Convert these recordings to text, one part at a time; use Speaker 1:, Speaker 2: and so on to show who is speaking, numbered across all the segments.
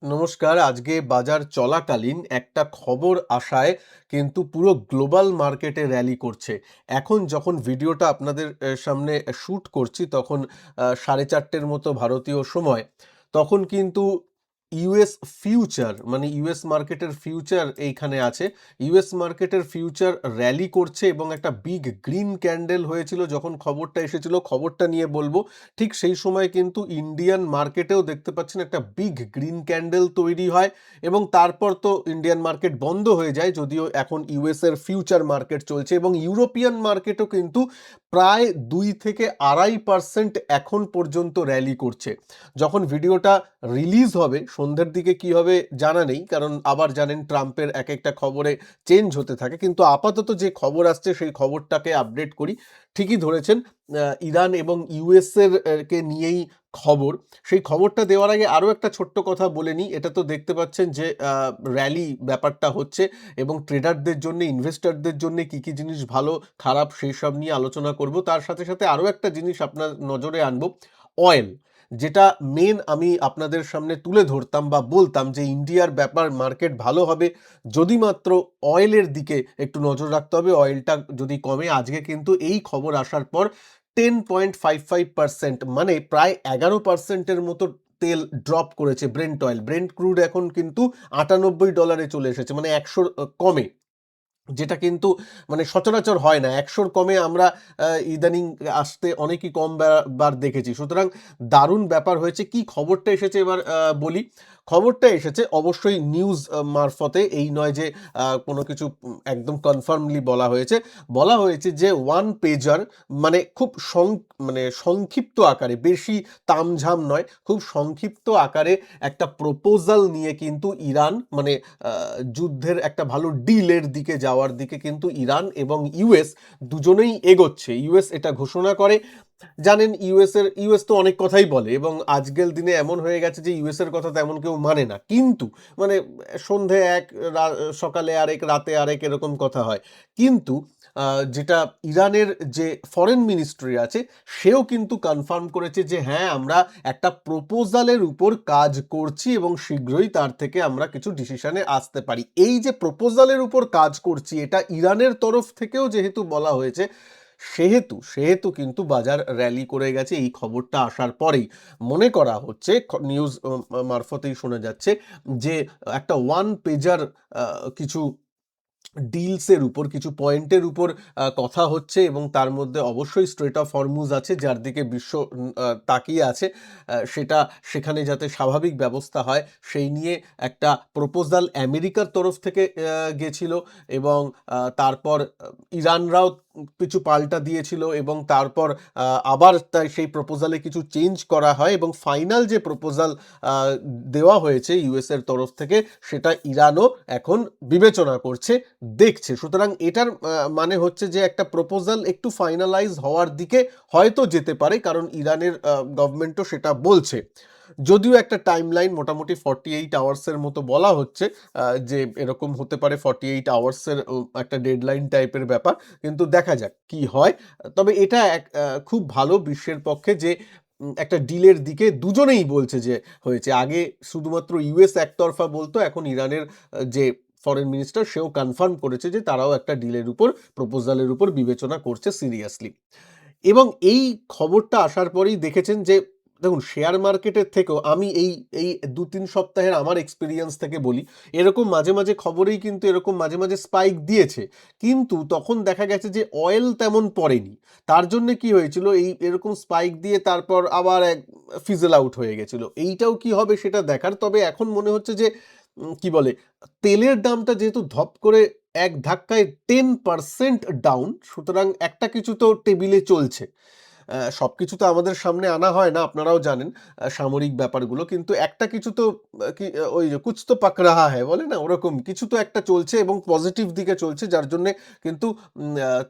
Speaker 1: নমস্কার। আজকে বাজার চলাকালীন একটা খবর আসায় কিন্তু পুরো গ্লোবাল মার্কেটে র‍্যালি করছে। এখন যখন ভিডিওটা আপনাদের সামনে শুট করছি তখন 4:30 মতো ভারতীয় সময়। তখন কিন্তু ইউএস ফিউচার মানে ইউএস মার্কেটের ফিউচার এইখানে আছে। ইউএস মার্কেটের ফিউচার র‍্যালি করছে এবং একটা বিগ গ্রিন ক্যান্ডেল হয়েছিল যখন খবরটা এসেছিল, খবরটা নিয়ে বলব। ঠিক সেই সময় কিন্তু ইন্ডিয়ান মার্কেটেও দেখতে পাচ্ছেন একটা বিগ গ্রিন ক্যান্ডেল তৈরি হয় এবং তারপর তো ইন্ডিয়ান মার্কেট বন্ধ হয়ে যায়, যদিও এখন ইউএস এর ফিউচার মার্কেট চলছে এবং ইউরোপিয়ান মার্কেটও কিন্তু প্রায় 2 থেকে 2.5% এখন পর্যন্ত র‍্যালি করছে। যখন ভিডিওটা রিলিজ হবে সন্ধ্যের দিকে কি হবে জানা নেই, কারণ আবার জানেন ট্রাম্পের এক একটা খবরে চেঞ্জ হতে থাকে, কিন্তু আপাতত যে খবর আসছে সেই খবরটাকে আপডেট করি। ঠিকই ধরেছেন, ইরান এবং ইউএস এর কে নিয়েই খবর। সেই খবরটা দেওয়ার আগে আরও একটা ছোট্ট কথা বলে নিই। এটা তো দেখতে পাচ্ছেন যে র‍্যালি ব্যাপারটা হচ্ছে এবং ট্রেডারদের জন্য, ইনভেস্টরদের জন্য কি কি জিনিস ভালো খারাপ সেই সব নিয়ে আলোচনা করব। তার সাথে সাথে আরও একটা জিনিস আপনার নজরে আনবো, অয়েল। যেটা মেন আমি আপনাদের সামনে তুলে ধরতাম বা বলতাম যে ইন্ডিয়ার ব্যাপার মার্কেট ভালো হবে যদি মাত্র অয়েলের দিকে একটু নজর রাখতে হবে। অয়েলটা যদি কমে, আজকে কিন্তু এই খবর আসার পর 10.55% মানে প্রায় 11%-এর মতো তেল ড্রপ করেছে ব্রেন্ট অয়েল। ব্রেন্ট ক্রুড এখন কিন্তু $98 চলে এসেছে, মানে 100 কমে। যেটা কিন্তু মানে সচরাচর হয় না। ১০০ কমে আমরা ইদানিং আসতে অনেকই কম বার দেখেছি। সুতরাং দারুণ ব্যাপার হয়েছে। কি খবরটা এসেছে এবার বলি। খবরটা এসেছে অবশ্যই নিউজ মারফতে, এই নয় যে কোনো কিছু একদম কনফার্মলি বলা হয়েছে। বলা হয়েছে যে ওয়ান পেজার মানে খুব মানে সংক্ষিপ্ত আকারে, বেশি তামঝাম নয়, খুব সংক্ষিপ্ত আকারে একটা প্রপোজাল নিয়ে কিন্তু ইরান মানে যুদ্ধের একটা ভালো ডিলের দিকে যাওয়ার দিকে কিন্তু ইরান এবং ইউএস দুজনেই এগোচ্ছে। ইউএস এটা ঘোষণা করে। জানেন ইউএস তো অনেক কথাই বলে এবং আজকের দিনে এমন হয়ে গেছে যে ইউএস এর কথা তেমন কেউ মানে না। কিন্তু মানে সন্ধে এক, সকালে আরেক, রাতে আরেক, এরকম কথা হয়। কিন্তু যেটা ইরানের যে ফরেন মিনিস্ট্রি আছে সেও কিন্তু কনফার্ম করেছে যে হ্যাঁ, আমরা একটা প্রপোজালের উপর কাজ করছি এবং শীঘ্রই তার থেকে আমরা কিছু ডিসিশনে আসতে পারি। এই যে প্রপোজালের উপর কাজ করছি, এটা ইরানের তরফ থেকেও যেহেতু বলা হয়েছে, সেহেতু কিন্তু বাজার র‍্যালি করে গেছে এই খবরটা আসার পরেই। মনে করা হচ্ছে, নিউজ মারফতেই শোনা যাচ্ছে যে একটা ওয়ান পেজার কিছু ডিলসের উপর, কিছু পয়েন্টের উপর কথা হচ্ছে এবং তার মধ্যে অবশ্যই স্ট্রেট অফ হরমুজ আছে যার দিকে বিশ্ব তাকিয়ে আছে। সেটা সেখানে যাতে স্বাভাবিক ব্যবস্থা হয় সেই নিয়ে একটা প্রপোজাল আমেরিকার তরফ থেকে গেছিল এবং তারপর ইরানরাও কিছু পাল্টা দিয়েছিল এবং তারপর আবার তাই সেই প্রপোজালে কিছু চেঞ্জ করা হয় এবং ফাইনাল যে প্রপোজাল দেওয়া হয়েছে ইউএস এর তরফ থেকে সেটা ইরানও এখন বিবেচনা করছে, দেখছে। সুতরাং এটার মানে হচ্ছে যে একটা প্রপোজাল একটু ফাইনালাইজ হওয়ার দিকে হয়তো যেতে পারে, কারণ ইরানের গভর্নমেন্টও সেটা বলছে। যদিও একটা টাইমলাইন মোটামুটি 48 আওয়ার্সের মতো বলা হচ্ছে, যে এরকম হতে পারে 48 আওয়ার্সের একটা ডেডলাইন টাইপের ব্যাপার। কিন্তু দেখা যাক কি হয়। তবে এটা খুব ভালো বিশ্বের পক্ষে যে একটা ডিলের দিকে দুজনেই বলছে যে হয়েছে। আগে শুধুমাত্র ইউএস একতরফা বলতো, এখন ইরানের যে ফরেন মিনিস্টার সেও কনফার্ম করেছে যে তারাও একটা ডিলের উপর, প্রপোজালের উপর বিবেচনা করছে সিরিয়াসলি। এবং এই খবরটা আসার পরেই দেখেছেন যে দেখুন, শেয়ার মার্কেটের থেকেও আমি এই এই ২-৩ সপ্তাহের আমার এক্সপেরিয়েন্স থেকে বলি, এরকম মাঝে মাঝে খবরেই কিন্তু এরকম মাঝে মাঝে স্পাইক দিয়েছে। কিন্তু তখন দেখা গেছে যে অয়েল তেমন পড়েনি। তার জন্য কি হয়েছিল, এই এরকম স্পাইক দিয়ে তারপর আবার এক ফিজেল আউট হয়ে গেছিল। এইটাও কি হবে সেটা দেখার। তবে এখন মনে হচ্ছে যে কি বলে, তেলের দামটা যেহেতু ধপ করে এক ধাক্কায় 10% ডাউন, সুতরাং একটা কিছু তো টেবিলে চলছে। সবকিছু তো আমাদের সামনে আনা হয় না, আপনারাও জানেন সামরিক ব্যাপারগুলো। কিন্তু একটা কিছু তো কি ওই যে কুছ তো পাক রাহা হ্যায় বলে না, ওরকম কিছু তো একটা চলছে এবং পজিটিভ দিকে চলছে, যার জন্যে কিন্তু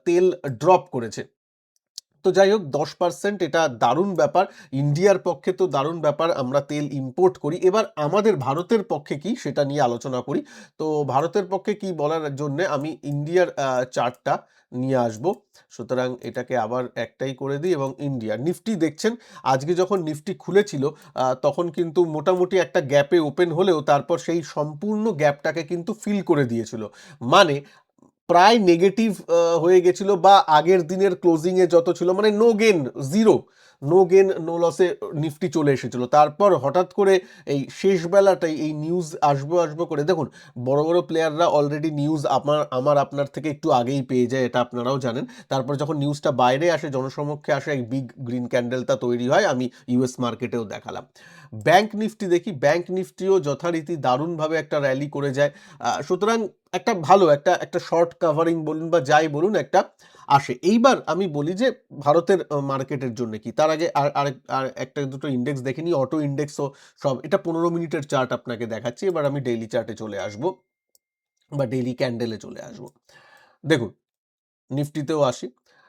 Speaker 1: তেল ড্রপ করেছে। তো যাই হোক 10% এটা দারুণ ব্যাপার। ইন্ডিয়ার পক্ষে তো দারুণ ব্যাপার, আমরা তেল ইম্পোর্ট করি। এবার আমাদের ভারতের পক্ষে কি সেটা নিয়ে আলোচনা করি। তো ভারতের পক্ষে কি বলার জন্যে আমি ইন্ডিয়ার চার্টটা নিয়ে আসবো। সুতরাং এটাকে আবার একটাই করে দিই এবং ইন্ডিয়া নিফটি দেখছেন আজকে যখন নিফটি খুলেছিল তখন কিন্তু মোটামুটি একটা গ্যাপে ওপেন হলেও তারপর সেই সম্পূর্ণ গ্যাপটাকে কিন্তু ফিল করে দিয়েছিল। মানে প্রায় নেগেটিভ হয়ে গেছিল বা আগের দিনের ক্লোজিং এ যত ছিল মানে no gain, zero, no gain no লসে নিফটি চলে এসেছিল। তারপর হঠাৎ করে এই শেষ বেলাটাই এই নিউজ আসবো আসবো করে, দেখুন বড় বড় প্লেয়াররা অলরেডি নিউজ আমার আপনার থেকে একটু আগেই পেয়ে যায়, এটা আপনারাও জানেন। তারপর যখন নিউজটা বাইরে আসে, জনসমক্ষে আসে, এক বিগ গ্রিন ক্যান্ডেলটা তৈরি হয়, আমি ইউএস মার্কেটেও দেখালাম। ব্যাংক নিফটি দেখি, ব্যাংক নিফটিও যথারীতি দারুণভাবে একটা র্যালি করে যায়। সুতরাং একটা ভালো একটা একটা শর্ট কাভারিং বলুন বা যাই বলুন একটা আসে। এইবার আমি বলি যে ভারতের মার্কেটের জন্য কি, তার আগে আর একটা দুটো ইন্ডেক্স দেখে নিই, অটো ইন্ডেক্সও সব, এটা 15 মিনিটের চার্ট আপনাকে দেখাচ্ছি। এবার আমি ডেইলি চার্টে চলে আসবো বা ডেইলি ক্যান্ডেলে চলে আসবো। দেখুন নিফটিতেও আসি।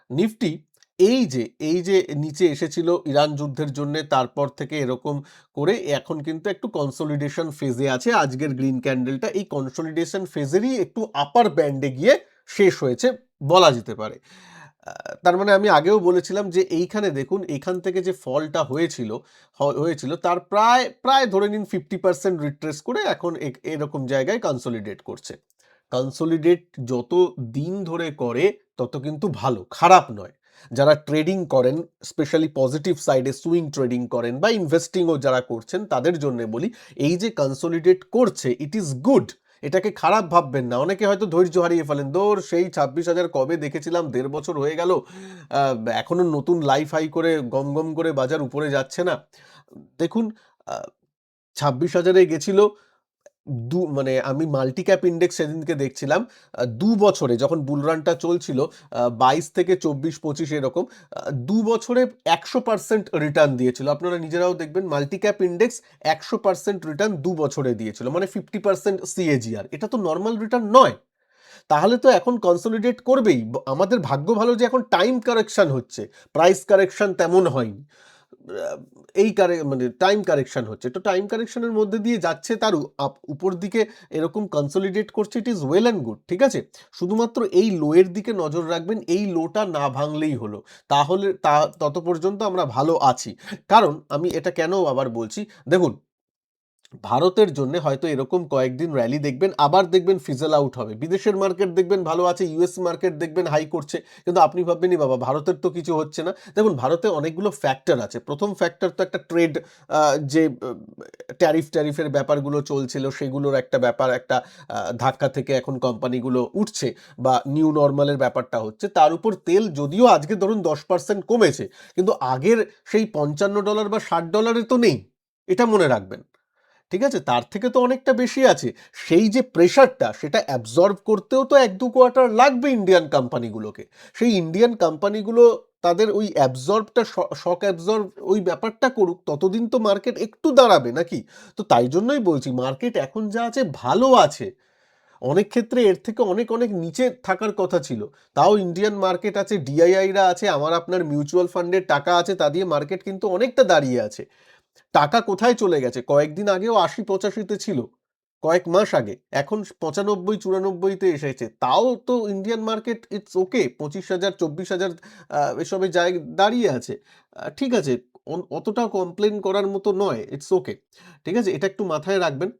Speaker 1: নিফটি এই যে নিচে এসেছিল ইরান যুদ্ধের জন্য, তারপর থেকে এরকম করে এখন কিন্তু একটু কনসলিডেশন ফেজে আছে। আজকের গ্রিন ক্যান্ডেলটা এই কনসলিডেশন ফেজেরই একটু আপার ব্যান্ডে গিয়ে শেষ হয়েছে বলা যেতে পারে। তার মানে আমি আগেও বলেছিলাম যে এইখানে দেখুন, এইখান থেকে যে ফলটা হয়েছিল তার প্রায় প্রায় ধরে নিন 50% রিট্রেস করে এখন এরকম জায়গায় কনসলিডেট করছে। কনসলিডেট যত দিন ধরে করে তত কিন্তু ভালো, খারাপ নয়। যারা ট্রেডিং করেন, স্পেশালি পজিটিভ সাইডে সুইং ট্রেডিং করেন বা ইনভেস্টিংও যারা করছেন তাদের জন্য বলি, এই যে কনসলিডেট করছে ইট ইজ গুড, এটাকে খারাপ ভাববেন না। অনেকে হয়তো ধৈর্য হারিয়ে ফেলেন, দৌড় সেই 26,000 কবে দেখেছিলাম, 1.5 বছর হয়ে গেল, এখনো নতুন লাইফ হাই করে গম গম করে বাজার উপরে যাচ্ছে না। দেখুন 26,000-এ গেছিল, মানে আমি মাল্টি ক্যাপ ইন্ডেক্স সেদিনকে দেখছিলাম, 2 বছরে যখন বুলরানটা চলছিল, 22 থেকে 24-25 এরকম, 2 বছরে 100% রিটার্ন দিয়েছিল। আপনারা নিজেরাও দেখবেন মাল্টি ক্যাপ ইন্ডেক্স 100% রিটার্ন 2 বছরে দিয়েছিল, মানে 50% সিএজিআর। এটা তো নর্মাল রিটার্ন নয়। তাহলে তো এখন কনসলিডেট করবেই। আমাদের ভাগ্য ভালো যে এখন টাইম কারেকশন হচ্ছে, প্রাইস কারেকশন তেমন হয়নি। মানে টাইম কারেকশন হচ্ছে, তো টাইম কারেকশনের মধ্যে দিয়ে যাচ্ছে, তার উপর দিকে এরকম কনসলিডেট করছে, it is well and good, ঠিক আছে। শুধুমাত্র এই লোয়ের দিকে নজর রাখবেন, এই লোটা না ভাঙলেই হলো, তাহলে তত পর্যন্ত আমরা ভালো আছি। কারণ আমি এটা কেন আবার বলছি, দেখুন ভারতের জন্য হয়তো এরকম কয়েকদিন র্যালি দেখবেন, আবার দেখবেন ফিজেল আউট হবে। বিদেশের মার্কেট দেখবেন ভালো আছে, ইউএস মার্কেট দেখবেন হাই করছে, কিন্তু আপনি ভাববেনই বাবা ভারতের তো কিছু হচ্ছে না। দেখুন ভারতে অনেকগুলো ফ্যাক্টর আছে। প্রথম ফ্যাক্টর তো একটা ট্রেড, যে ট্যারিফের ব্যাপারগুলো চলছিল সেগুলোর একটা ব্যাপার, একটা ধাক্কা থেকে এখন কোম্পানিগুলো উঠছে বা নিউ নর্মালের ব্যাপারটা হচ্ছে। তার উপর তেল যদিও আজকে ধরুন 10% কমেছে, কিন্তু আগের সেই $55 বা $60 তো নেই, এটা মনে রাখবেন, ঠিক আছে। তার থেকে তো অনেকটা বেশি আছে। সেই যে প্রেশারটা সেটা অ্যাবজর্ব করতেও তো 1-2 কোয়ার্টার লাগবে ইন্ডিয়ান কোম্পানিগুলোকে। সেই ইন্ডিয়ান কোম্পানিগুলো তাদের ওই অ্যাবজর্বটা, শক অ্যাবজর্ব ওই ব্যাপারটা করুক, ততদিন তো মার্কেট একটু দাঁড়াবে নাকি। তো তাই জন্যই বলছি মার্কেট এখন যা আছে ভালো আছে। অনেক ক্ষেত্রে এর থেকে অনেক অনেক নিচে থাকার কথা ছিল, তাও ইন্ডিয়ান মার্কেট আছে, ডিআইআইরা আছে, আমার আপনার মিউচুয়াল ফান্ডের টাকা আছে, তা দিয়ে মার্কেট কিন্তু অনেকটা দাঁড়িয়ে আছে। টাকা কোথায় চলে গেছে? কয়েকদিন আগেও ৮০-৮৫-তে ছিল, কয়েক মাস আগে, এখন ৯৫-৯৪-তে এসেছে। তাও তো ইন্ডিয়ান মার্কেট ইটস ওকে, ২৫,০০০, ২৪,০০০ এসবে দাঁড়িয়ে আছে। ঠিক আছে, অতটাও কমপ্লেন করার মতো নয়, ইটস ওকে। ঠিক আছে, এটা একটু মাথায় রাখবেন।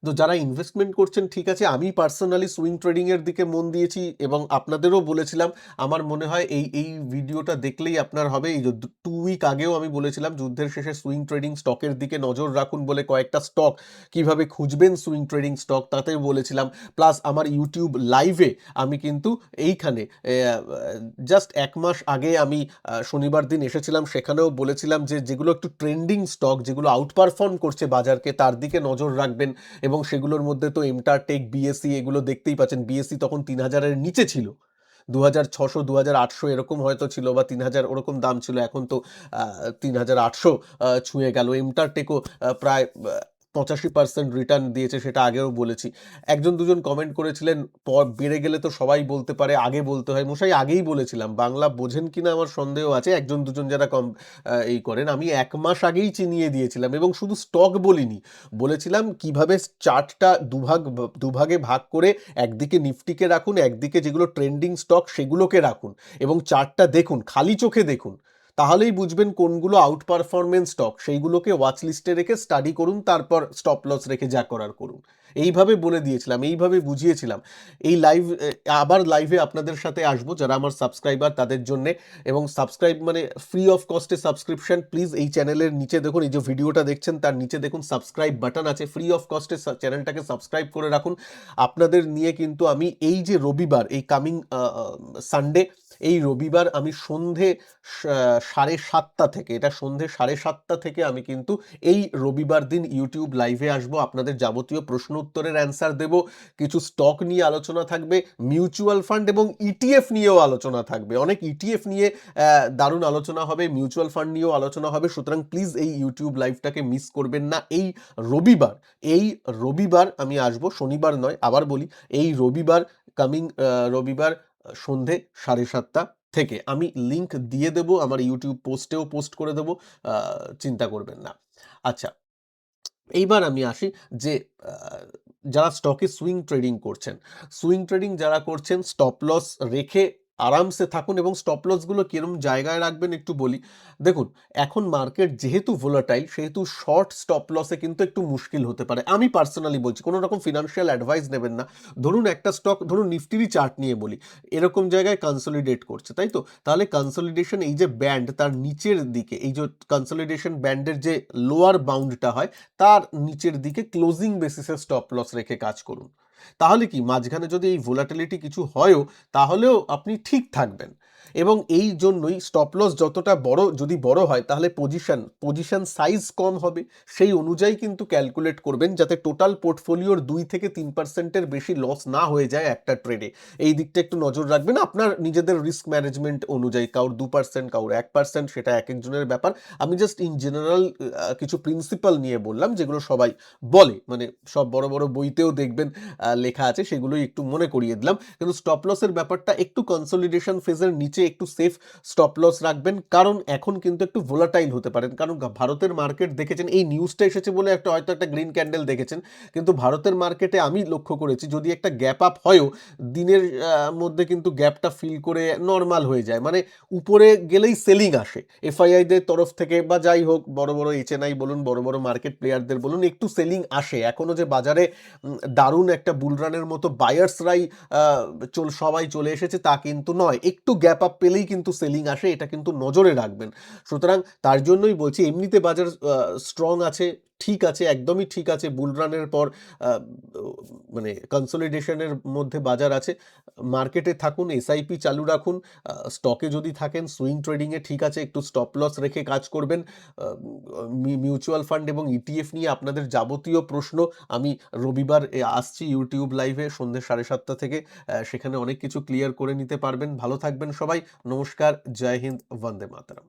Speaker 1: তো যারা ইনভেস্টমেন্ট করছেন ঠিক আছে, আমি পার্সোনালি সুইং ট্রেডিং এর দিকে মন দিয়েছি এবং আপনাদেরও বলেছিলাম। আমার মনে হয় এই ভিডিওটা দেখলেই আপনার হবে, এই যে 2 উইক আগেও আমি বলেছিলাম যুদ্ধের শেষে সুইং ট্রেডিং স্টকের দিকে নজর রাখুন বলে, কয়েকটা স্টক কিভাবে খুঁজবেন সুইং ট্রেডিং স্টক তাতেও বলেছিলাম। প্লাস আমার ইউটিউব লাইভে আমি কিন্তু এইখানে জাস্ট 1 মাস আগে আমি শনিবার দিন এসেছিলাম, সেখানেও বলেছিলাম যে যেগুলো একটু ট্রেন্ডিং স্টক, যেগুলো আউট পারফর্ম করছে বাজারকে, তার দিকে নজর রাখবেন। এবং সেগুলোর মধ্যে তো এমটারটেক, বিএসসি এগুলো দেখতেই পাচ্ছেন। বিএসসি তখন ৩,০০০-এর নিচে ছিল, ২,৬০০, ২,৮০০ এরকম হয়তো ছিল, বা ৩,০০০ ওরকম দাম ছিল, এখন তো ৩,৮০০ ছুঁয়ে গেল। এমটারটেকও প্রায় 85% রিটার্ন দিয়েছে, সেটা আগেও বলেছি। ১ জন ২ জন কমেন্ট করেছিলেন, বেড়ে গেলে তো সবাই বলতে পারে, আগে বলতে হয়। মশাই আগেই বলেছিলাম। বাংলা বোঝেন কিনা আমার সন্দেহ আছে। ১ জন ২ জন যারা এই করেন। আমি ১ মাস আগেই চিনিয়ে দিয়েছিলাম এবং শুধু স্টক বলিনি। বলেছিলাম কিভাবে চার্টটা দুভাগে ভাগ করে একদিকে নিফটিকে রাখুন, একদিকে যেগুলো ট্রেন্ডিং স্টক সেগুলোকে রাখুন এবং চার্টটা দেখুন, খালি চোখে দেখুন। তাহলেই বুঝবেন কোনগুলো আউট পারফরম্যান্স স্টক, সেইগুলোকে ওয়াচ লিস্টে রেখে স্টাডি করুন, তারপর স্টপ লস রেখে যা করার করুন। এইভাবে বলে দিয়েছিলাম, এইভাবে বুঝিয়েছিলাম। এই আবার লাইভে আপনাদের সাথে আসবো যারা আমার সাবস্ক্রাইবার তাদের জন্যে, এবং সাবস্ক্রাইব মানে ফ্রি অফ কস্টে সাবস্ক্রিপশন। প্লিজ এই চ্যানেলের নিচে দেখুন, এই যে ভিডিওটা দেখছেন তার নিচে দেখুন সাবস্ক্রাইব বাটন আছে, ফ্রি অফ কস্টে চ্যানেলটাকে সাবস্ক্রাইব করে রাখুন। আপনাদের নিয়ে কিন্তু আমি এই যে রবিবার, এই কামিং সানডে, এই রবিবার আমি সন্ধে 7:30 থেকে, এটা সন্ধে 7:30 থেকে আমি কিন্তু এই রবিবার দিন ইউটিউব লাইভে আসবো। আপনাদের যাবতীয় প্রশ্ন উত্তরের অ্যান্সার দেব। কিছু স্টক নিয়ে আলোচনা থাকবে, মিউচুয়াল ফান্ড এবং ইটিএফ নিয়েও আলোচনা থাকবে। অনেক ইটিএফ নিয়ে দারুণ আলোচনা হবে, মিউচুয়াল ফান্ড নিয়েও আলোচনা হবে। সুতরাং প্লিজ এই ইউটিউব লাইভটাকে মিস করবেন না। রবিবার এই রবিবার আমি আসবো, শনিবার নয়, আবার বলি, এই রবিবার, কামিং রবিবার সন্ধে 7:30 থেকে। আমি লিংক দিয়ে দেবো, আমার ইউটিউব পোস্টেও পোস্ট করে দেবো, চিন্তা করবেন না। আচ্ছা, এইবার আমি আসি যে যারা স্টকে সুইং ট্রেডিং করছেন, সুইং ট্রেডিং যারা করছেন স্টপ লস রেখে আরামসে থাকুন, এবং স্টপ লসগুলো কিরম জায়গায় রাখবেন একটু বলি। দেখুন, এখন মার্কেট যেহেতু ভোলাটাইল, সেহেতু শর্ট স্টপ লসে কিন্তু একটু মুশকিল হতে পারে। আমি পার্সোনালি বলছি, কোনো রকম ফিনান্সিয়াল অ্যাডভাইস নেবেন না। ধরুন একটা স্টক, ধরুন নিফটিরই চার্ট নিয়ে বলি, এরকম জায়গায় কনসলিডেট করছে, তাই তো? তাহলে কনসলিডেশন, এই যে ব্যান্ড তার নিচের দিকে, এই যে কনসলিডেশন ব্যান্ডের যে লোয়ার বাউন্ডটা হয় তার নিচের দিকে ক্লোজিং বেসিসে স্টপ লস রেখে কাজ করুন। তাহলে কি মাঝখানে যদি এই ভোলাটিলিটি কিছু হয়ও, তাহলেও আপনি ঠিক থাকবেন। এবং এই জন্যই স্টপ লস যতটা বড়, যদি বড় হয় তাহলে পজিশন সাইজ কম হবে, সেই অনুযায়ী কিন্তু ক্যালকুলেট করবেন যাতে টোটাল পোর্টফোলিওর 2 থেকে 3%-এর বেশি লস না হয়ে যায় একটা ট্রেডে। এই দিকটা একটু নজর রাখবেন আপনার নিজেদের রিস্ক ম্যানেজমেন্ট অনুযায়ী। কারোর 2%, কারোর 1%, সেটা এক একজনের ব্যাপার। আমি জাস্ট ইন জেনারেল কিছু প্রিন্সিপাল নিয়ে বললাম, যেগুলো সবাই বলে, মানে সব বড় বড় বইতেও দেখবেন লেখা আছে, সেগুলোই একটু মনে করিয়ে দিলাম। কিন্তু স্টপ লসের ব্যাপারটা একটু কনসলিডেশন ফেজের নিচে একটু সেফ স্টপ লস রাখবেন, কারণ এখন কিন্তু একটু ভোলাটাইল হতে পারেন। কারণ ভারতের মার্কেট দেখেছেন, এই নিউজটা এসেছে বলে হয়তো একটা গ্রিন ক্যান্ডেল দেখেছেন, কিন্তু ভারতের মার্কেটে আমি লক্ষ্য করেছি যদি একটা গ্যাপ আপ হয়ও, দিনের মধ্যে কিন্তু গ্যাপটা ফিল করে নর্মাল হয়ে যায়। মানে উপরে গেলেই সেলিং আসে এফআইআইদের তরফ থেকে, বা যাই হোক বড় বড় এইচএনআই বলুন, বড় বড় মার্কেট প্লেয়ারদের বলুন, একটু সেলিং আসে। এখনো যে বাজারে দারুণ একটা বুলরানের মতো বায়ার্সরাই সবাই চলে এসেছে তা কিন্তু নয়। একটু গ্যাপ আপ পেলেই কিন্তু সেলিং আসে, এটা কিন্তু নজরে রাখবেন। সুতরাং তার জন্যই বলছি, এমনিতে বাজার স্ট্রং আছে, ঠিক আছে, একদমই ঠিক আছে। বুলরানের পর মানে কনসলিডেশনের মধ্যে বাজার আছে। মার্কেটে থাকুন, এসআইপি চালু রাখুন। স্টকে যদি থাকেন, সুইং ট্রেডিংয়ে ঠিক আছে, একটু স্টপ লস রেখে কাজ করবেন। মিউচুয়াল ফান্ড এবং ইটিএফ নিয়ে আপনাদের যাবতীয় প্রশ্ন আমি রবিবার আসছি ইউটিউব লাইভে সন্ধ্যে 7:30 থেকে। সেখানে অনেক কিছু ক্লিয়ার করে নিতে পারবেন। ভালো থাকবেন সবাই। নমস্কার, জয় হিন্দ, বন্দে মাতরম।